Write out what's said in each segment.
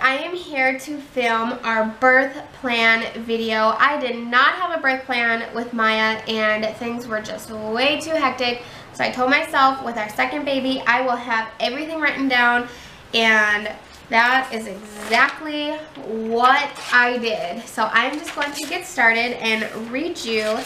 I am here to film our birth plan video. I did not have a birth plan with Maya and things were just way too hectic. So I told myself with our second baby, I will have everything written down, and that is exactly what I did. So I'm just going to get started and read you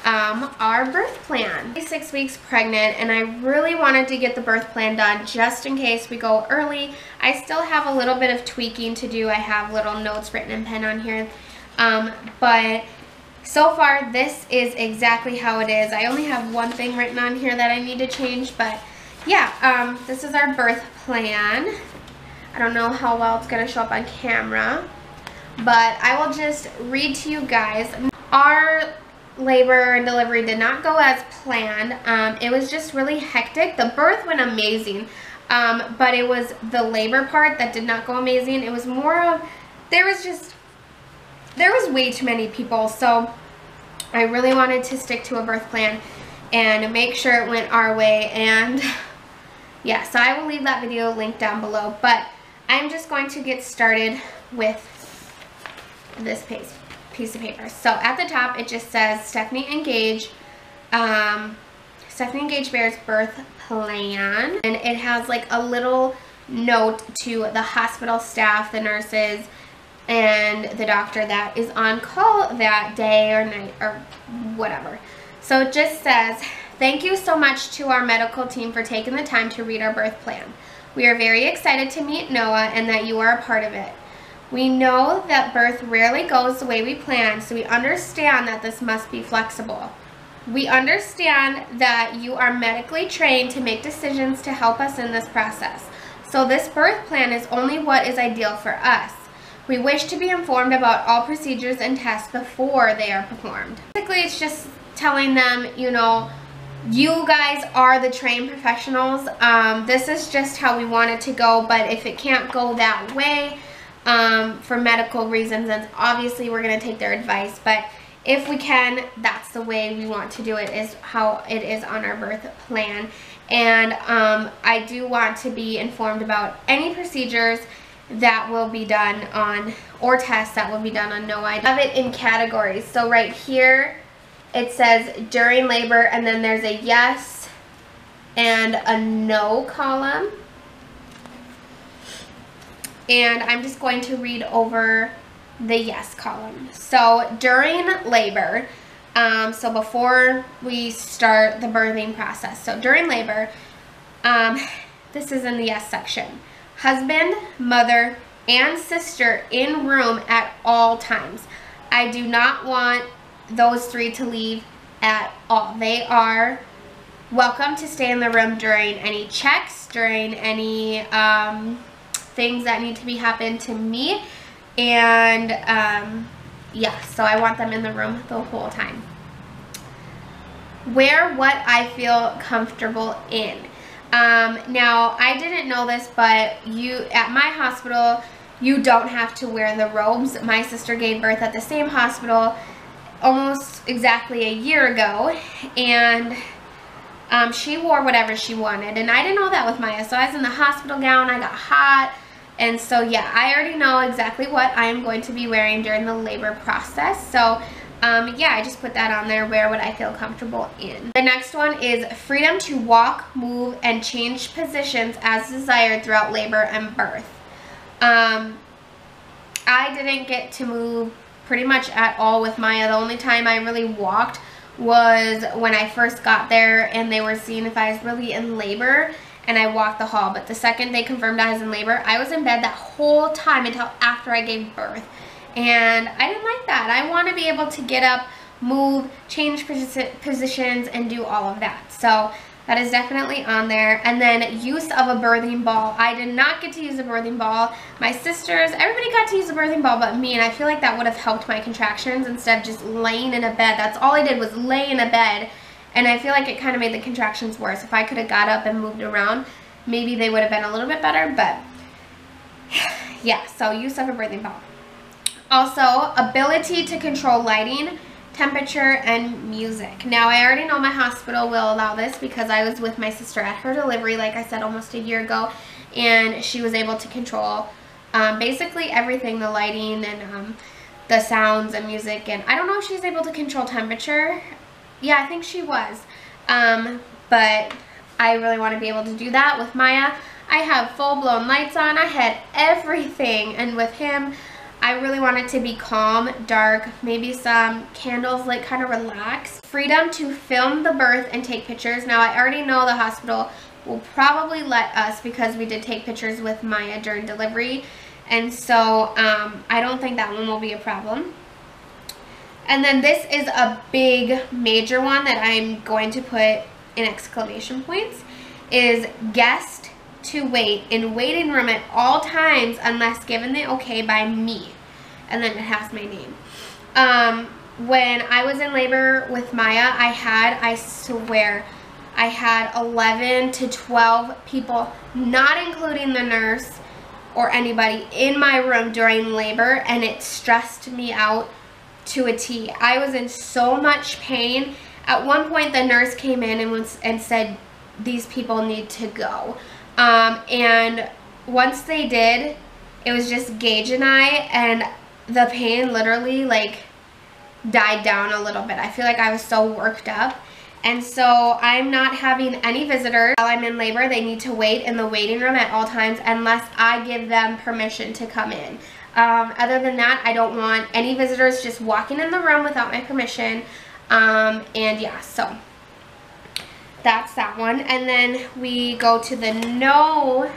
our birth plan. I'm 6 weeks pregnant and I really wanted to get the birth plan done just in case we go early. I still have a little bit of tweaking to do. I have little notes written in pen on here. But so far this is exactly how it is. I only have one thing written on here that I need to change, but yeah, this is our birth plan. I don't know how well it's going to show up on camera, but I will just read to you guys. Our labor and delivery did not go as planned. It was just really hectic. The birth went amazing, but it was the labor part that did not go amazing. It was more of, there was way too many people, so I really wanted to stick to a birth plan and make sure it went our way. And yeah, so I will leave that video linked down below, but I'm just going to get started with this piece of paper. So at the top it just says Stephanie and Gage, Stephanie and Gage Bear's birth plan, and it has like a little note to the hospital staff, the nurses, and the doctor that is on call that day or night or whatever. So it just says, "Thank you so much to our medical team for taking the time to read our birth plan. We are very excited to meet Noah and that you are a part of it. We know that birth rarely goes the way we planned, so we understand that this must be flexible. We understand that you are medically trained to make decisions to help us in this process. So this birth plan is only what is ideal for us. We wish to be informed about all procedures and tests before they are performed." Basically, it's just telling them, you know, you guys are the trained professionals. This is just how we want it to go, but if it can't go that way, for medical reasons, and obviously we're going to take their advice, but if we can, that's the way we want to do it, is how it is on our birth plan. And I do want to be informed about any procedures that will be done on, or tests that will be done on Noah. I have it in categories. So right here it says during labor, and then there's a yes and a no column. And I'm just going to read over the yes column. So during labor, so before we start the birthing process, so during labor, this is in the yes section. Husband, mother, and sister in room at all times. I do not want those three to leave at all. They are welcome to stay in the room during any checks, during any things that need to be happened to me, and yeah, so I want them in the room the whole time. Wear what I feel comfortable in. Now I didn't know this, but at my hospital you don't have to wear the robes. My sister gave birth at the same hospital almost exactly a year ago, and she wore whatever she wanted, and I didn't know that with Maya. So I was in the hospital gown, I got hot, and so yeah, I already know exactly what I am going to be wearing during the labor process. So yeah, I just put that on there, wear what I feel comfortable in. The next one is freedom to walk, move, and change positions as desired throughout labor and birth. I didn't get to move pretty much at all with Maya. The only time I really walked was when I first got there and they were seeing if I was really in labor, and I walked the hall. But the second they confirmed I was in labor, I was in bed that whole time until after I gave birth. And I didn't like that. I want to be able to get up, move, change positions, and do all of that. So that is definitely on there. And then use of a birthing ball. I did not get to use a birthing ball. My sisters, everybody got to use a birthing ball but me, and I feel like that would have helped my contractions instead of just laying in a bed. That's all I did, was lay in a bed, and I feel like it kind of made the contractions worse. If I could have got up and moved around, maybe they would have been a little bit better, but yeah, so use of a birthing ball. Also, ability to control lighting, temperature, and music. Now, I already know my hospital will allow this because I was with my sister at her delivery, like I said, almost a year ago, and she was able to control basically everything, the lighting and the sounds and music, and I don't know if she's able to control temperature. Yeah, I think she was. But I really want to be able to do that with Myah. I have full-blown lights on. I had everything, and with him, I really want it to be calm, dark, maybe some candles, like kind of relaxed. Freedom to film the birth and take pictures. Now, I already know the hospital will probably let us because we did take pictures with Myah during delivery, and so I don't think that one will be a problem. And then this is a big, major one that I'm going to put in exclamation points, is guest to wait in waiting room at all times unless given the okay by me. And then it has my name. When I was in labor with Myah, I swear, I had 11 to 12 people, not including the nurse or anybody, in my room during labor, and it stressed me out to a T. I was in so much pain. At one point, the nurse came in and said, these people need to go. And once they did, it was just Gage and I, and the pain literally like died down a little bit. I feel like I was so worked up. And so I'm not having any visitors while I'm in labor. They need to wait in the waiting room at all times unless I give them permission to come in. Other than that, I don't want any visitors just walking in the room without my permission. And yeah, so that's that one. And then we go to the no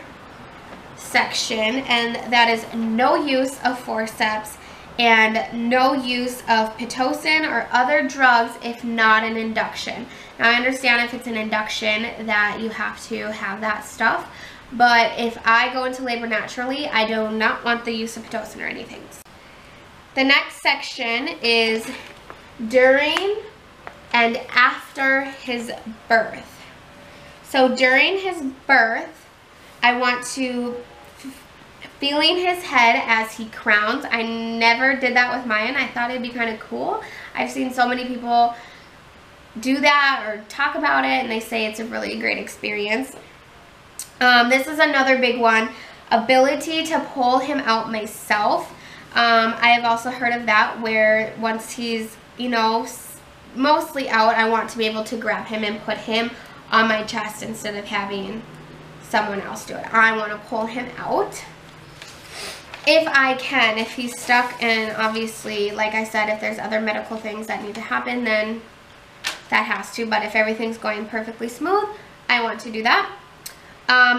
section, and that is no use of forceps and no use of Pitocin or other drugs if not an induction. Now, I understand if it's an induction that you have to have that stuff, but if I go into labor naturally, I do not want the use of Pitocin or anything. The next section is during and after his birth. So during his birth, I want to feeling his head as he crowns. I never did that with Myah, and I thought it'd be kind of cool. I've seen so many people do that or talk about it, and they say it's a really great experience. This is another big one. Ability to pull him out myself. I have also heard of that, where once he's, you know, mostly out, I want to be able to grab him and put him on my chest instead of having someone else do it. I want to pull him out if I can. If he's stuck, and obviously, like I said, if there's other medical things that need to happen, then that has to. But if everything's going perfectly smooth, I want to do that.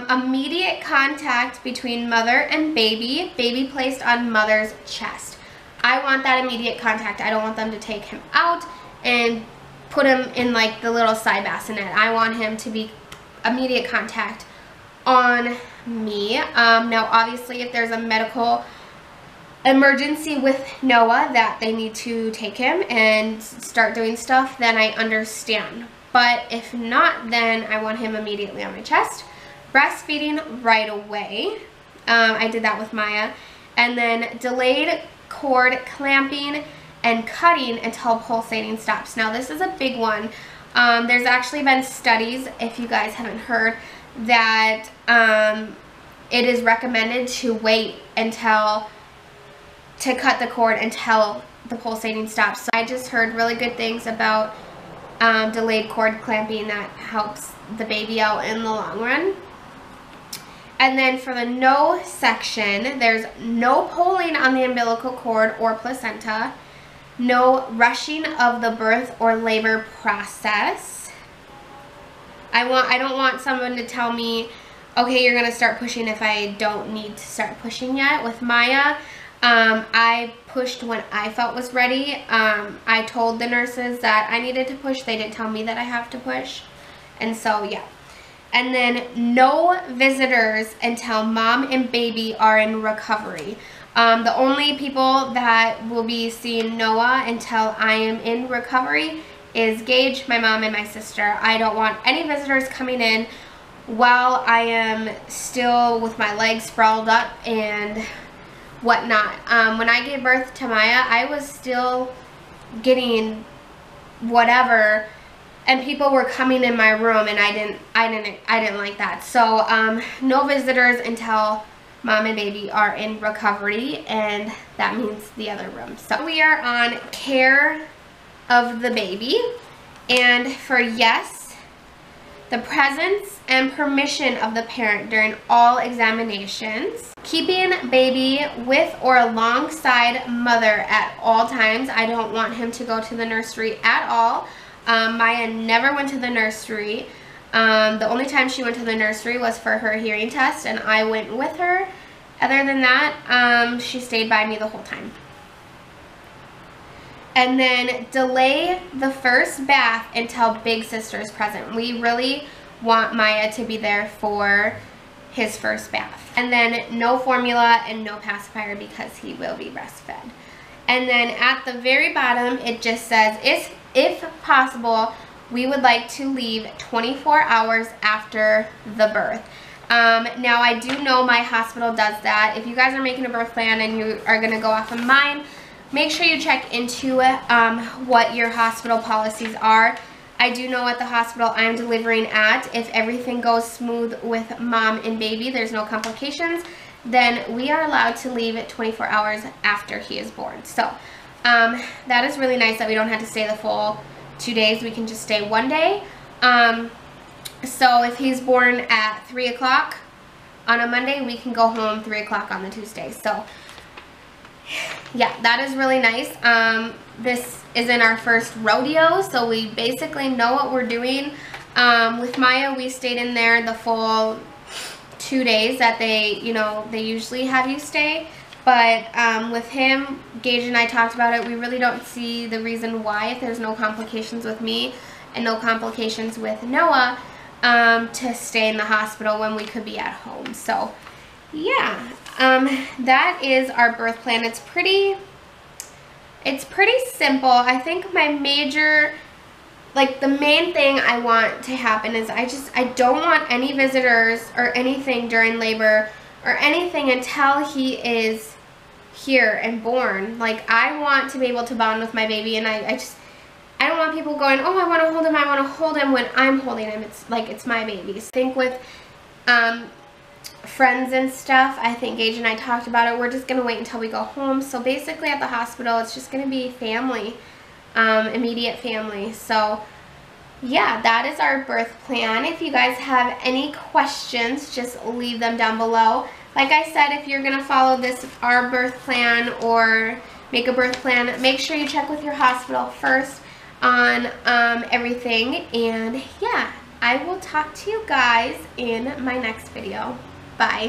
Immediate contact between mother and baby. Baby placed on mother's chest. I want that immediate contact. I don't want them to take him out and put him in like the little side bassinet. I want him to be immediate contact on me. Now, obviously, if there's a medical emergency with Noah that they need to take him and start doing stuff, then I understand. But if not, then I want him immediately on my chest. Breastfeeding right away. I did that with Myah. And then delayed cord clamping and cutting until pulsating stops. Now, this is a big one. There's actually been studies, if you guys haven't heard, that it is recommended to wait to cut the cord until the pulsating stops. So I just heard really good things about delayed cord clamping that helps the baby out in the long run. And then for the no section, there's no pulling on the umbilical cord or placenta, no rushing of the birth or labor process. I don't want someone to tell me, okay, you're going to start pushing if I don't need to start pushing yet. With Myah, I pushed when I felt was ready. I told the nurses that I needed to push. They didn't tell me that I have to push. And so, yeah. And then no visitors until mom and baby are in recovery. The only people that will be seeing Noah until I am in recovery is Gage, my mom, and my sister. I don't want any visitors coming in while I am still with my legs sprawled up and whatnot. When I gave birth to Myah, I was still getting whatever, and people were coming in my room, and I didn't like that. So no visitors until mom and baby are in recovery, and that means the other room. So we are on care of the baby, and for yes, the presence and permission of the parent during all examinations, keeping baby with or alongside mother at all times. I don't want him to go to the nursery at all. Myah never went to the nursery. The only time she went to the nursery was for her hearing test, and I went with her. Other than that, she stayed by me the whole time. And then delay the first bath until big sister is present. We really want Myah to be there for his first bath. And then no formula and no pacifier because he will be breastfed. And then at the very bottom, it just says, if possible, we would like to leave 24 hours after the birth. Now, I do know my hospital does that. If you guys are making a birth plan and you are going to go off of mine, make sure you check into what your hospital policies are. I do know at the hospital I'm delivering at, if everything goes smooth with mom and baby, there's no complications, then we are allowed to leave it 24 hours after he is born. So that is really nice that we don't have to stay the full 2 days. We can just stay 1 day. So if he's born at 3 o'clock on a Monday, we can go home 3 o'clock on the Tuesday. So yeah, that is really nice. This isn't our first rodeo, so we basically know what we're doing. With Myah, we stayed in there the full 2 days that they usually have you stay. But with him, Gage and I talked about it. We really don't see the reason why, if there's no complications with me and no complications with Noah, to stay in the hospital when we could be at home. So yeah, that is our birth plan. It's pretty simple. I think my major, like the main thing I want to happen is I don't want any visitors or anything during labor or anything until he is here and born. Like, I want to be able to bond with my baby, and I don't want people going, oh, I want to hold him when I'm holding him. It's like, it's my baby. I think with friends and stuff, I think Gage and I talked about it, we're just going to wait until we go home. So basically at the hospital, it's just going to be family, immediate family. So yeah, that is our birth plan. If you guys have any questions, just leave them down below. Like I said, if you're going to follow our birth plan or make a birth plan, make sure you check with your hospital first on everything. And yeah, I will talk to you guys in my next video. Bye.